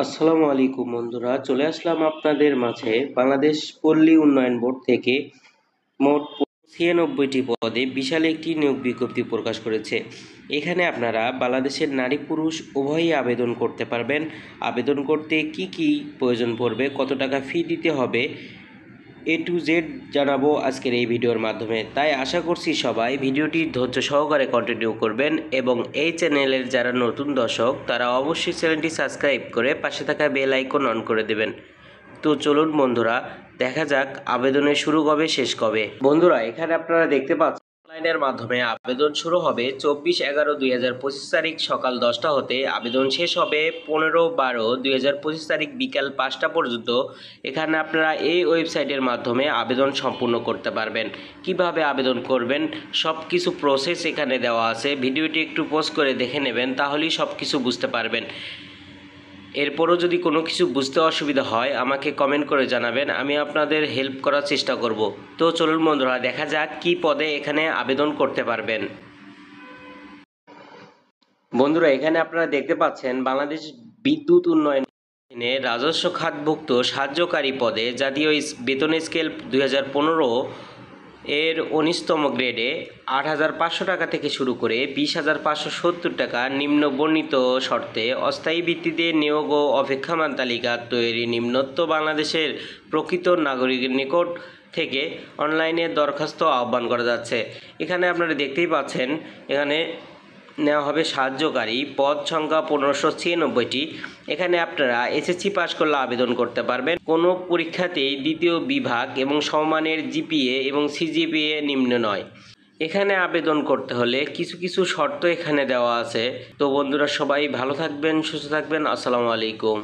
আসসালামু আলাইকুম বন্ধুরা, চলে আসলাম আপনাদের মাঝে বাংলাদেশ পল্লী উন্নয়ন বোর্ড থেকে মোট 96টি পদে বিশাল একটি নিয়োগ বিজ্ঞপ্তি প্রকাশ করেছে। এখানে আপনারা বাংলাদেশের নারী পুরুষ উভয়ই আবেদন করতে পারবেন। আবেদন করতে কি কি প্রয়োজন পড়বে, কত টাকা ফি দিতে হবে, A to Z জানাবো আজকের এই ভিডিওর মাধ্যমে। তাই আশা করছি সবাই ভিডিওটি ধৈর্য সহকারে কন্টিনিউ করবেন এবং এই চ্যানেলের যারা নতুন দর্শক তারা অবশ্যই চ্যানেলটি সাবস্ক্রাইব করে পাশে থাকা বেল আইকন অন করে দেবেন। তো চলুন বন্ধুরা, দেখা যাক আবেদনের শুরু কবে শেষ কবে। বন্ধুরা, এখানে আপনারা দেখতে পাচ্ছেন অনলাইনের মাধ্যমে আবেদন শুরু হবে 24/11/2025 তারিখ সকাল 10টা হতে। আবেদন শেষ হবে 15/12/2025 তারিখ বিকাল 5টা পর্যন্ত। এখানে আপনারা এই ওয়েবসাইটের মাধ্যমে আবেদন সম্পূর্ণ করতে পারবেন। কিভাবে আবেদন করবেন সব কিছু প্রসেস এখানে দেওয়া আছে। ভিডিওটি একটু পজ করে দেখে নেবেন, তাহলেই সব কিছু বুঝতে পারবেন। এরপরও যদি কোনো কিছু বুঝতে অসুবিধা হয় আমাকে কমেন্ট করে জানাবেন, আমি আপনাদের হেল্প করার চেষ্টা করব। তো চলুন বন্ধুরা, দেখা যাক কি পদে এখানে আবেদন করতে পারবেন। বন্ধুরা, এখানে আপনারা দেখতে পাচ্ছেন বাংলাদেশ বিদ্যুৎ উন্নয়নে রাজস্ব খাতভুক্ত সাহায্যকারী পদে জাতীয় বেতন স্কেল 2015 এর 19তম গ্রেডে 8,500 টাকা থেকে শুরু করে 20,570 টাকা নিম্ন বর্ণিত শর্তে অস্থায়ী ভিত্তিতে নিয়োগ ও অপেক্ষমান তালিকা তৈরি নিম্নোক্ত বাংলাদেশের প্রকৃত নাগরিকের নিকট থেকে অনলাইনে দরখাস্ত আহ্বান করা যাচ্ছে। এখানে আপনারা দেখতেই পাচ্ছেন, এখানে নেওয়া হবে সাহায্যকারী, পদ সংখ্যা 1596টি। এখানে আপনারা এসএসসি পাস করলে আবেদন করতে পারবেন। কোনো পরীক্ষাতেই দ্বিতীয় বিভাগ এবং সমমানের জিপিএ এবং সিজিপিএ নিম্ন নয়। এখানে আবেদন করতে হলে কিছু শর্ত এখানে দেওয়া আছে। তো বন্ধুরা, সবাই ভালো থাকবেন, সুস্থ থাকবেন। আসসালামু আলাইকুম।